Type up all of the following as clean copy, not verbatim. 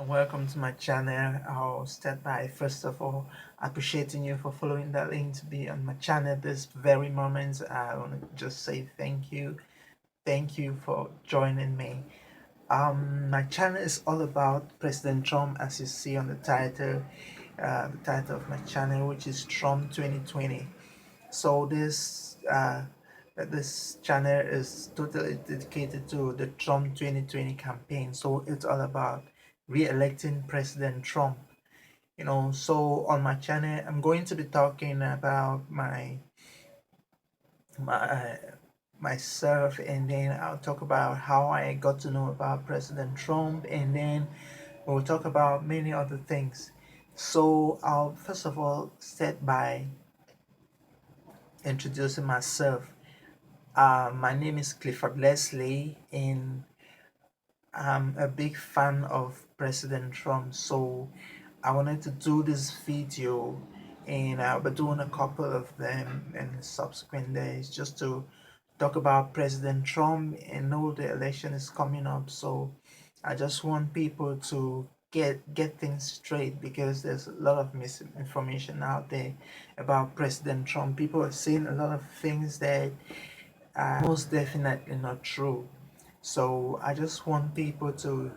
Welcome to my channel. I'll start by first of all appreciating you for following that link to be on my channel this very moment. I want to just say thank you for joining me. My channel is all about President Trump, as you see on the title of my channel, which is Trump 2020. So this channel is totally dedicated to the Trump 2020 campaign. So it's all about re-electing President Trump. So on my channel, I'm going to be talking about my myself, and then I'll talk about how I got to know about President Trump, and then we'll talk about many other things. So I'll first of all start by introducing myself. My name is Clifford Leslie, and I'm a big fan of President Trump. So I wanted to do this video, and I'll be doing a couple of them in subsequent days just to talk about President Trump. And know the election is coming up, so I just want people to get things straight, because there's a lot of misinformation out there about President Trump. People are saying a lot of things that most definitely not true. So I just want people to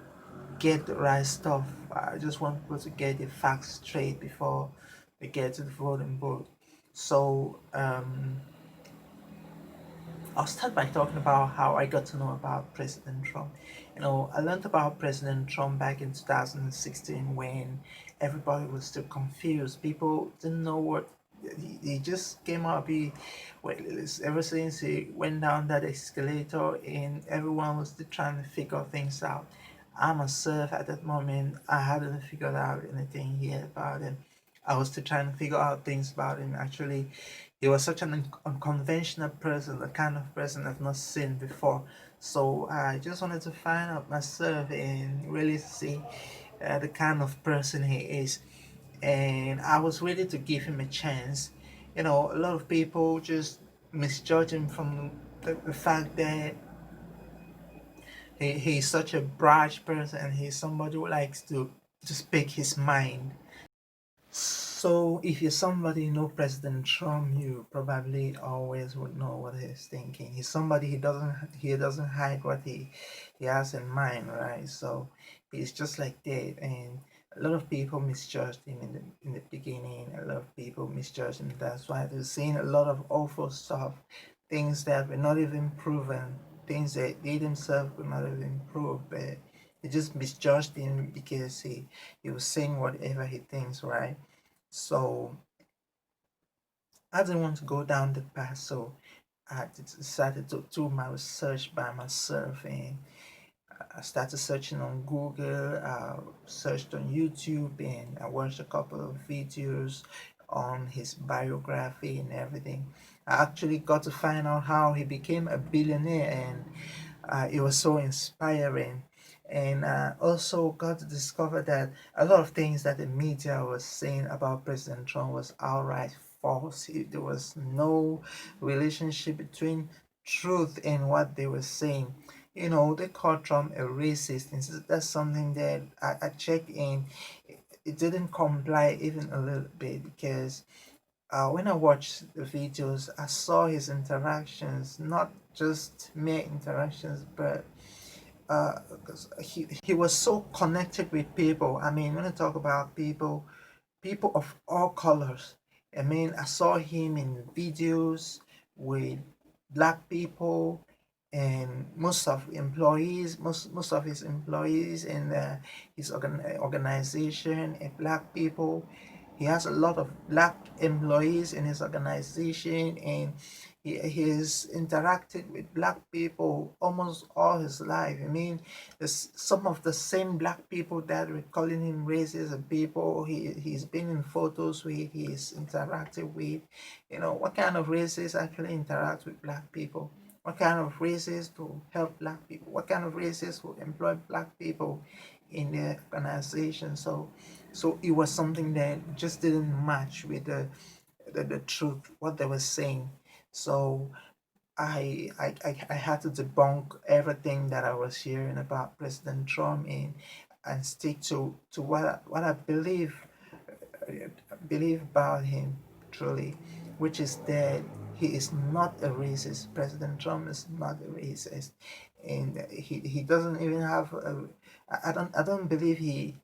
get the right stuff. I just want people to get the facts straight before they get to the voting booth. So I'll start by talking about how I got to know about President Trump. I learned about President Trump back in 2016 when everybody was still confused. People didn't know what he just came up. Well, ever since he went down that escalator, and everyone was still trying to figure things out. I myself, at that moment, I hadn't figured out anything yet about him. I was still trying to figure out things about him. Actually, he was such an unconventional person, the kind of person I've not seen before. So I just wanted to find out myself and really see the kind of person he is. And I was ready to give him a chance. A lot of people just misjudge him from the fact that he's such a brash person. He's somebody who likes to speak his mind. So if you're somebody you know President Trump, you probably always would know what he's thinking. He's somebody he doesn't hide what he has in mind, right? So he's just like that, and a lot of people misjudged him in the beginning. A lot of people misjudged him. That's why they're saying a lot of awful stuff, things that were not even proven, things that they themselves could not even prove, but they just misjudged him because he was saying whatever he thinks, right? So I didn't want to go down the path, so I decided to do my research by myself, and I started searching on Google, searched on YouTube, and I watched a couple of videos on his biography and everything. I actually got to find out how he became a billionaire, and it was so inspiring. And also got to discover that a lot of things that the media was saying about President Trump was outright false. There was no relationship between truth and what they were saying. They called Trump a racist, and so that's something that I checked in. It didn't comply even a little bit, because when I watched the videos, I saw his interactions, not just mere interactions, but 'cause he was so connected with people. I mean, when I talk about people, people of all colors. I mean, I saw him in videos with black people, and most of his employees in his organization are black people. He has a lot of black employees in his organization, and he's interacted with black people almost all his life. I mean, there's some of the same black people that were calling him racist and people he's been in photos with, he's interacted with. What kind of racists actually interact with black people? What kind of racists to help black people? What kind of racists will employ black people in their organization? So it was something that just didn't match with the truth, what they were saying. So I had to debunk everything that I was hearing about President Trump, and and stick to what I believe about him truly, which is that he is not a racist. President Trump is not a racist, and he doesn't even have a, I don't believe he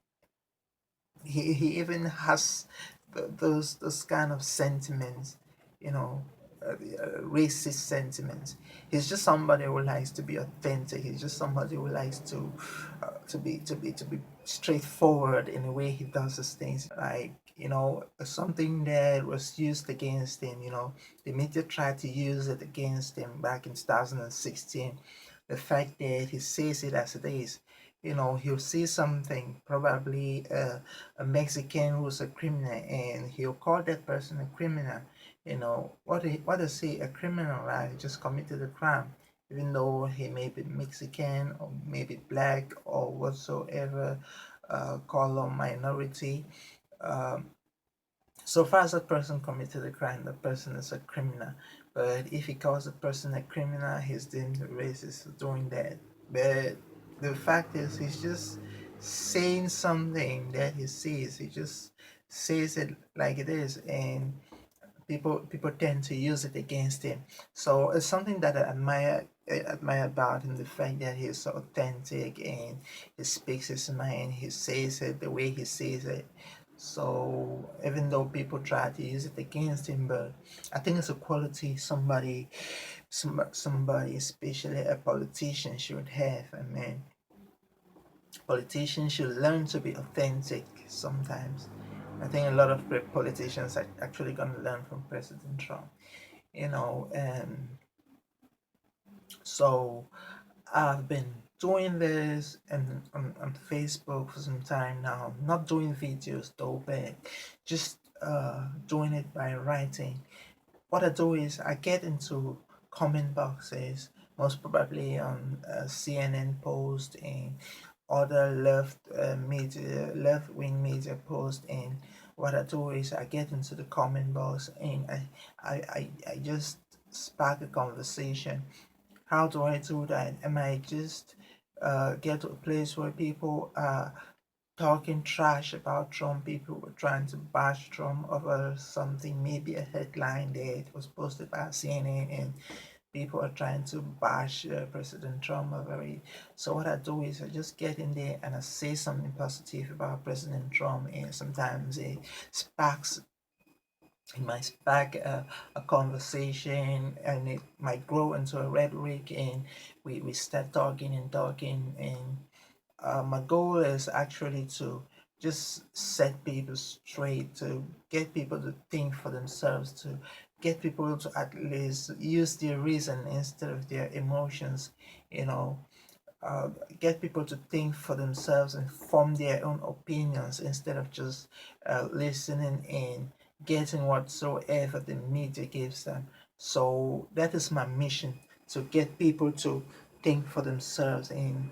even has those kind of sentiments, you know, racist sentiments. He's just somebody who likes to be authentic. He's just somebody who likes to be straightforward in the way he does his things. Like, something that was used against him. The media tried to use it against him back in 2016. The fact that he says it as it is. He'll see something, probably a Mexican who's a criminal, and he'll call that person a criminal. What is he? A criminal, right? He just committed a crime, even though he may be Mexican or maybe black or whatsoever color minority. Um, so far as that person committed a crime, the person is a criminal. But if he calls a person a criminal, he's deemed racist for doing that. But the fact is, he's just saying something that he sees. He just says it like it is, and people tend to use it against him. So it's something that I admire about him, the fact that he's so authentic and he speaks his mind, he says it the way he says it. So even though people try to use it against him, but I think it's a quality somebody, especially a politician, should have. I mean, politicians should learn to be authentic sometimes. I think a lot of politicians are actually going to learn from President Trump. So I've been doing this and on Facebook for some time now. Not doing videos though, but just doing it by writing. What I do is I get into comment boxes, most probably on CNN post and other left wing media post, and what I do is I get into the comment box and I just spark a conversation. How do I do that? Am I just get to a place where people are talking trash about Trump? People were trying to bash Trump over something, maybe a headline that was posted by CNN, and people are trying to bash President Trump over it. So what I do is I just get in there and I say something positive about President Trump, and sometimes sparks it might spark a conversation, and it might grow into a rhetoric, and we start talking and talking, and my goal is actually to just set people straight, to get people to think for themselves, to get people to at least use their reason instead of their emotions, you know, uh, get people to think for themselves and form their own opinions instead of just listening and getting whatsoever the media gives them. So that is my mission, to get people to think for themselves, and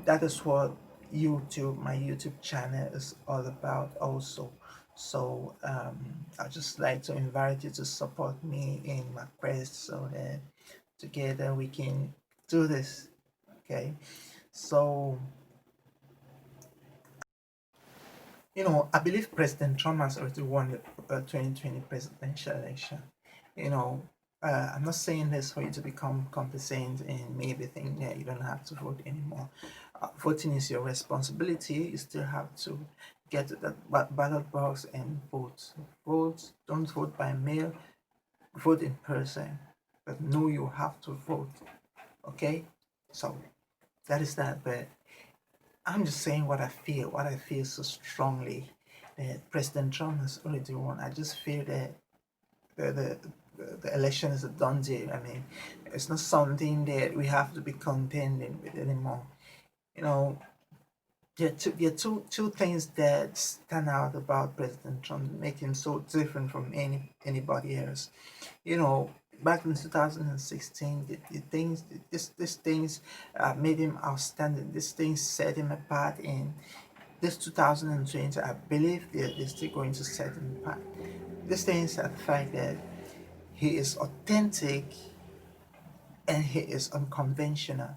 that is what my YouTube channel is all about also. So I'd just like to invite you to support me in my quest so that together we can do this. Okay, so I believe President Trump has already won the 2020 presidential election. You know, I'm not saying this for you to become complacent and maybe think that you don't have to vote anymore. Voting is your responsibility. You still have to get to that ballot box and vote. Vote. Don't vote by mail. Vote in person. But know you have to vote. Okay. So that is that. But I'm just saying what I feel so strongly that President Trump has already won. I just feel that the election is a done deal. I mean, it's not something that we have to be contending with anymore. You know, there are two things that stand out about President Trump that make him so different from anybody else. Back in 2016, the things these things made him outstanding. These things set him apart. In this 2020, I believe they're still going to set him apart. These things are the fact that he is authentic and he is unconventional.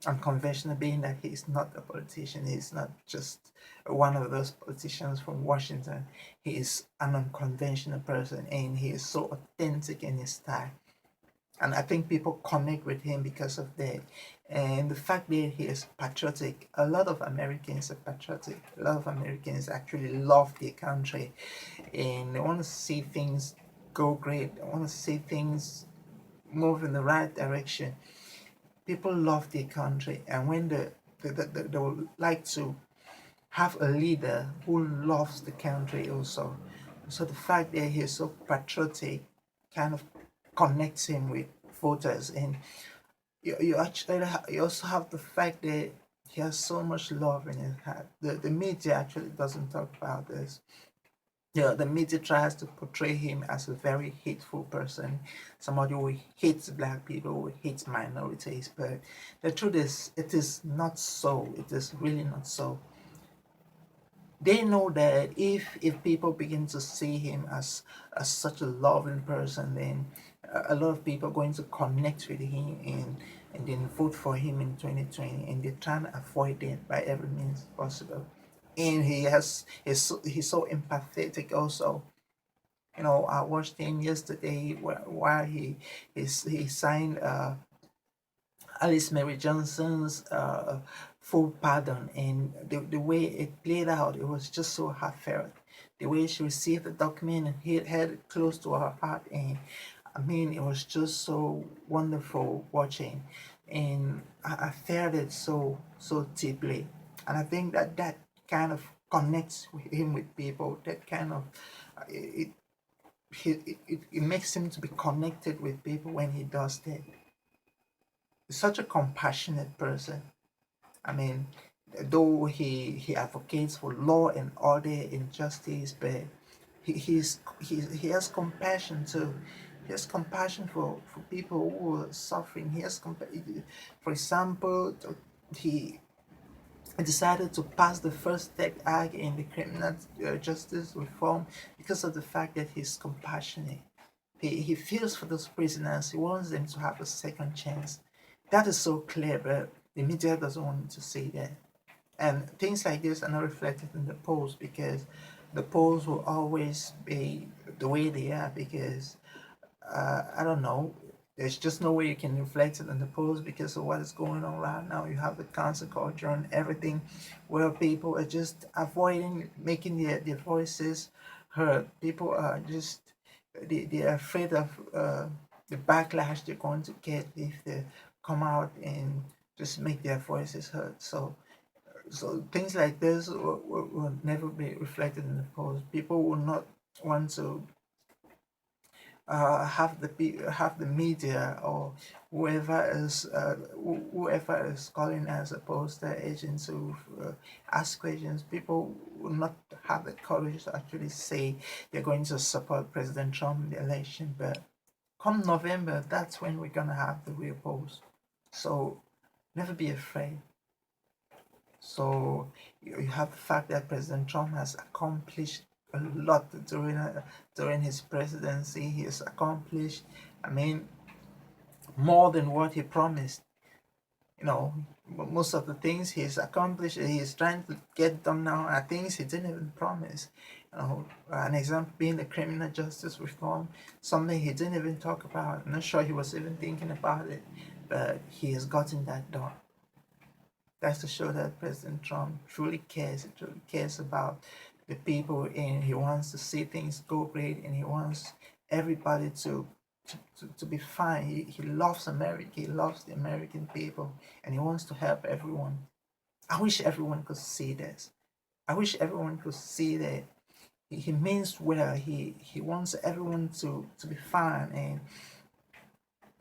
unconventional, being that he's not a politician. He's not just one of those politicians from Washington. He is an unconventional person, and he is so authentic in his style. And I think people connect with him because of that. And the fact that he is patriotic, a lot of Americans are patriotic. A lot of Americans actually love their country, and they want to see things go great. They want to see things move in the right direction. People love their country, and when they would like to have a leader who loves the country also. So the fact that he's so patriotic kind of connects him with voters, and you actually you also have the fact that he has so much love in his heart. The media actually doesn't talk about this. Yeah, the media tries to portray him as a very hateful person, somebody who hates black people, who hates minorities. But the truth is, it is not so. It is really not so. They know that if people begin to see him as such a loving person, then a lot of people are going to connect with him and then vote for him in 2020, and they're trying to avoid it by every means possible. And he's so empathetic also. You know, I watched him yesterday while he signed Alice Mary Johnson's full pardon, and the way it played out, it was just so heartfelt. The way she received the document and had it close to her heart, and I mean, it was just so wonderful watching, and I felt it so deeply, and I think that kind of connects with him with people. That kind of it, it makes him to be connected with people when he does that. He's such a compassionate person. I mean, though he advocates for law and order and justice, but he has compassion too. He has compassion for people who are suffering. For example, he decided to pass the First Step Act in the criminal justice reform because of the fact that he's compassionate. He feels for those prisoners. He wants them to have a second chance. That is so clear, but the media doesn't want to see that. And things like this are not reflected in the polls because the polls will always be the way they are because I don't know. There's just no way you can reflect it in the polls because of what is going on right now. You have the cancel culture and everything where people are just avoiding making their voices heard. People are just, they're afraid of the backlash they're going to get if they come out and just make their voices heard. So things like this will never be reflected in the polls. People will not want to have the media or whoever is calling as a poster agent to ask questions. People will not have the courage to actually say they're going to support President Trump in the election. But come November, that's when we're gonna have the real polls. So never be afraid. So you have the fact that President Trump has accomplished a lot during his presidency. He has accomplished, I mean, more than what he promised. You know, most of the things he's accomplished, he's trying to get done now are things he didn't even promise. You know, an example being the criminal justice reform, something he didn't even talk about. I'm not sure he was even thinking about it, but he has gotten that done. That's to show that President Trump truly cares. He truly cares about the people, and he wants to see things go great, and he wants everybody to be fine. He loves America. He loves the American people, and he wants to help everyone. I wish everyone could see this. I wish everyone could see that he means well. He wants everyone to be fine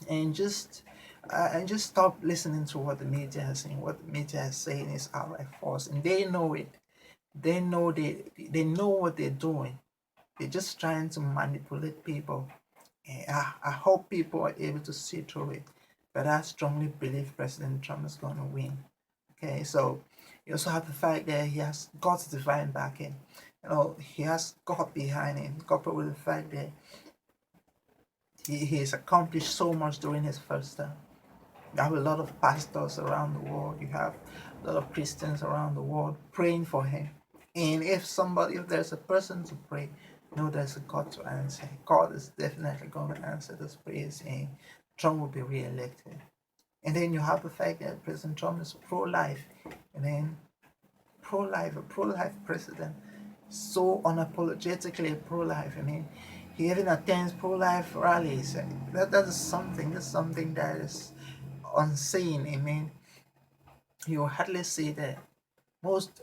and just stop listening to what the media is saying. What the media is saying is outright false, and they know it. They know what they're doing. They're just trying to manipulate people. And I hope people are able to see through it. But I strongly believe President Trump is going to win. Okay, so you also have the fact that he has God's divine backing. You know, he has God behind him, coupled with the fact that he has accomplished so much during his first term. You have a lot of pastors around the world. You have a lot of Christians around the world praying for him. And if there's a person to pray, know there's a God to answer. God is definitely going to answer those prayers, and Trump will be re-elected. And then you have the fact that President Trump is pro-life, and then a pro-life president, so unapologetically pro-life. I mean, he even attends pro-life rallies. That is something. That's something that is unseen. I mean, you hardly see that. Most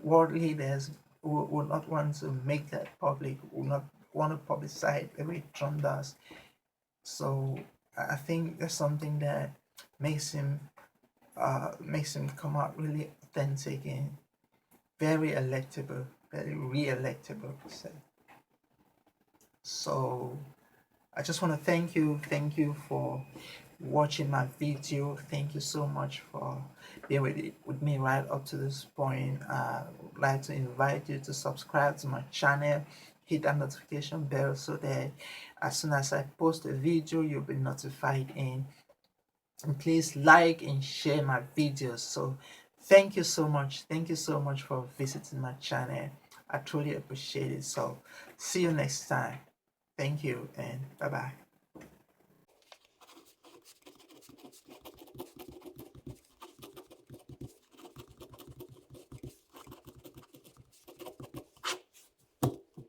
world leaders will not want to make that public, will not want to publicize the way Trump does. So I think that's something that makes him come out really authentic and very electable, very re-electable per se. So I just want to thank you for watching my video. Thank you so much for being with me right up to this point. I would like to invite you to subscribe to my channel, hit that notification bell so that as soon as I post a video, you'll be notified, and please like and share my videos. So thank you so much. Thank you so much for visiting my channel. I truly appreciate it. So see you next time. Thank you and bye bye.